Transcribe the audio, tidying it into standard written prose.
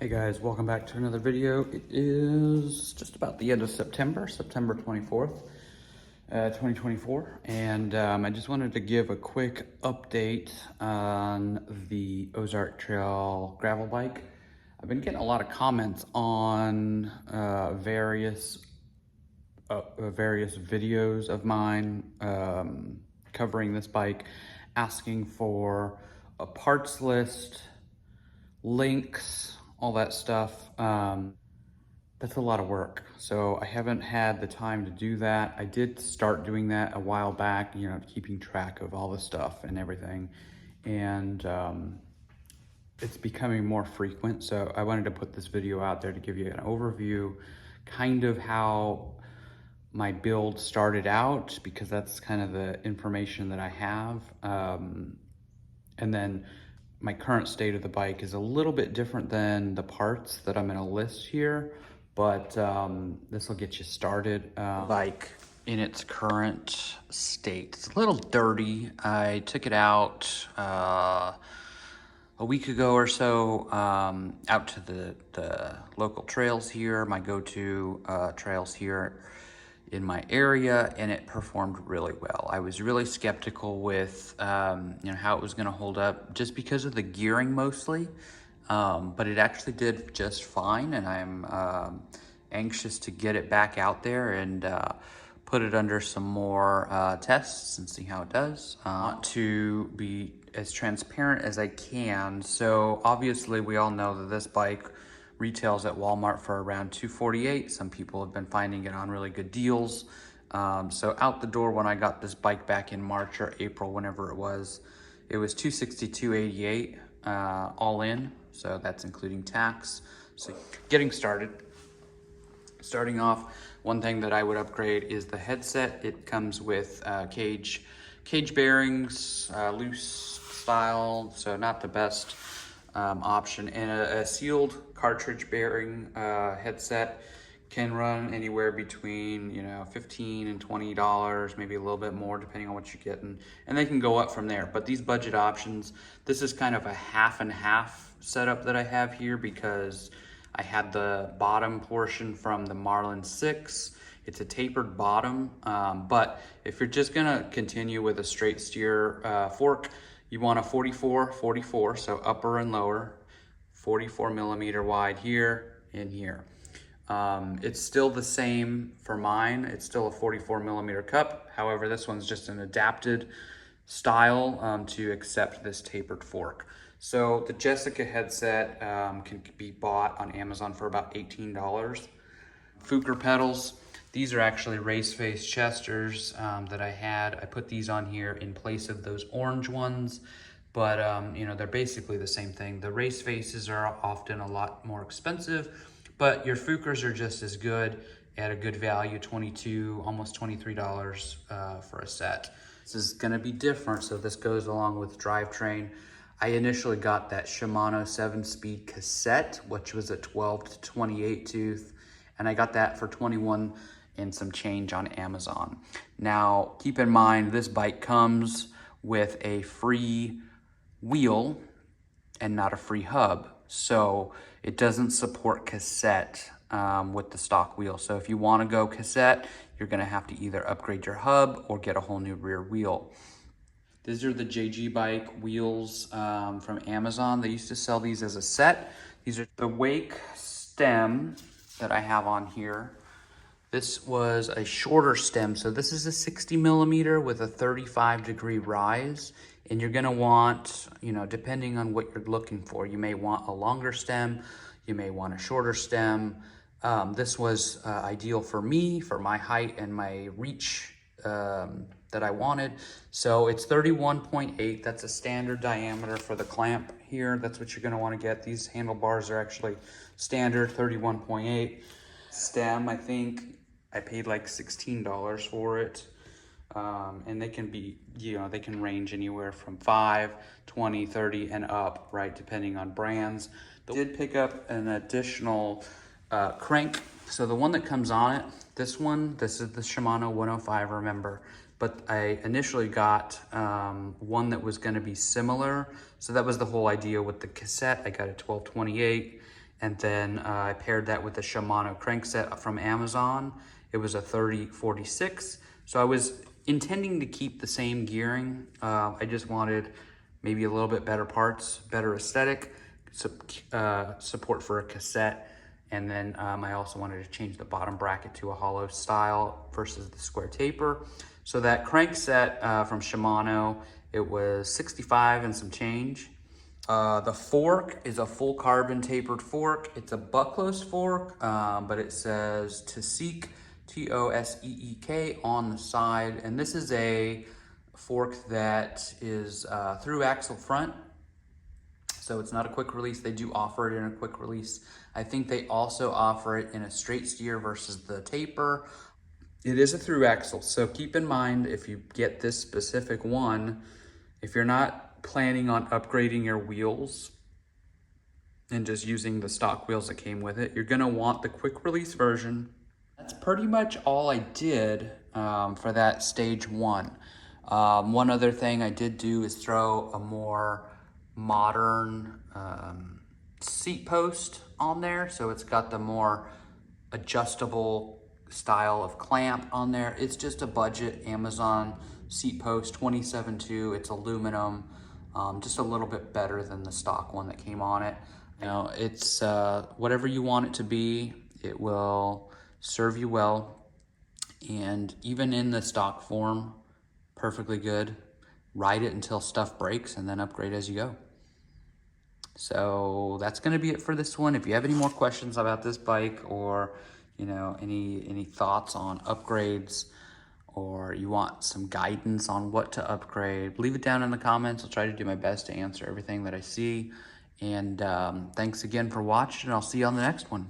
Hey guys, welcome back to another video. It is just about the end of September, September 24th, 2024. And I just wanted to give a quick update on the Ozark Trail gravel bike. I've been getting a lot of comments on various videos of mine covering this bike, asking for a parts list, links, all that stuff. That's a lot of work. So I haven't had the time to do that. I did start doing that a while back, keeping track of all the stuff and everything. And it's becoming more frequent. So I wanted to put this video out there to give you an overview, kind of how my build started out, because that's kind of the information that I have. And then my current state of the bike is a little bit different than the parts that I'm gonna list here, but this will get you started. Bike in its current state, it's a little dirty. I took it out a week ago or so, out to the local trails here, my go-to trails here in my area, and it performed really well. I was really skeptical with how it was gonna hold up, just because of the gearing mostly, but it actually did just fine, and I'm anxious to get it back out there and put it under some more tests and see how it does. I want to be as transparent as I can. So obviously we all know that this bike retails at Walmart for around $248. Some people have been finding it on really good deals. So out the door, when I got this bike back in March or April, whenever it was $262.88 all in. So that's including tax. So getting starting off, one thing that I would upgrade is the headset. It comes with cage bearings, loose style, so not the best option, and a sealed cartridge bearing headset can run anywhere between $15 and $20, maybe a little bit more depending on what you're getting, and they can go up from there. But these budget options, this is kind of a half and half setup that I have here, because I had the bottom portion from the Marlin 6. It's a tapered bottom, but if you're just gonna continue with a straight steer fork, you want a 44, so upper and lower, 44 millimeter wide here and here. It's still the same for mine. It's still a 44 millimeter cup. However, this one's just an adapted style to accept this tapered fork. So the Jessica headset can be bought on Amazon for about $18. Fuker pedals. These are actually race face Chesters that I had. I put these on here in place of those orange ones, but they're basically the same thing. The race faces are often a lot more expensive, but your Fukers are just as good at a good value, $22, almost $23 for a set. This is gonna be different, so this goes along with Drivetrain. I initially got that Shimano 7-speed cassette, which was a 12 to 28 tooth, and I got that for $21 and some change on Amazon. Now, keep in mind, this bike comes with a free wheel and not a free hub. So it doesn't support cassette with the stock wheel. So if you wanna go cassette, you're gonna have to either upgrade your hub or get a whole new rear wheel. These are the JG Bike wheels from Amazon. They used to sell these as a set. These are the Wake stem that I have on here. This was a shorter stem. So this is a 60 millimeter with a 35-degree rise. And you're gonna want, depending on what you're looking for, you may want a longer stem, you may want a shorter stem. This was ideal for me, for my height and my reach that I wanted. So it's 31.8, that's a standard diameter for the clamp here. That's what you're gonna wanna get. These handlebars are actually standard 31.8. Stem, I think I paid like $16 for it. And they can be, they can range anywhere from 5, 20, 30 and up, right? Depending on brands. I did pick up an additional crank. So the one that comes on it, this is the Shimano 105, remember, but I initially got one that was gonna be similar. So that was the whole idea with the cassette. I got a 1228 And then I paired that with the Shimano crankset from Amazon. It was a 3046. So I was intending to keep the same gearing. I just wanted maybe a little bit better parts, better aesthetic, support for a cassette. And then I also wanted to change the bottom bracket to a hollow style versus the square taper. So that crankset from Shimano, it was 65 and some change. The fork is a full carbon tapered fork. It's a buckless fork, but it says Toseek, Toseek on the side. And this is a fork that is through axle front. So it's not a quick release. They do offer it in a quick release. I think they also offer it in a straight steer versus the taper. It is a through axle. So keep in mind, if you get this specific one, if you're not planning on upgrading your wheels and just using the stock wheels that came with it, you're gonna want the quick release version. That's pretty much all I did for that stage one. One other thing I did do is throw a more modern seat post on there. So it's got the more adjustable style of clamp on there. It's just a budget Amazon seat post, 27.2. It's aluminum, just a little bit better than the stock one that came on it. You know, it's whatever you want it to be. It will serve you well, and even in the stock form, perfectly good. Ride it until stuff breaks and then upgrade as you go. So that's gonna be it for this one. If you have any more questions about this bike, or you know, any thoughts on upgrades, or you want some guidance on what to upgrade, leave it down in the comments. I'll try to do my best to answer everything that I see. And thanks again for watching, and I'll see you on the next one.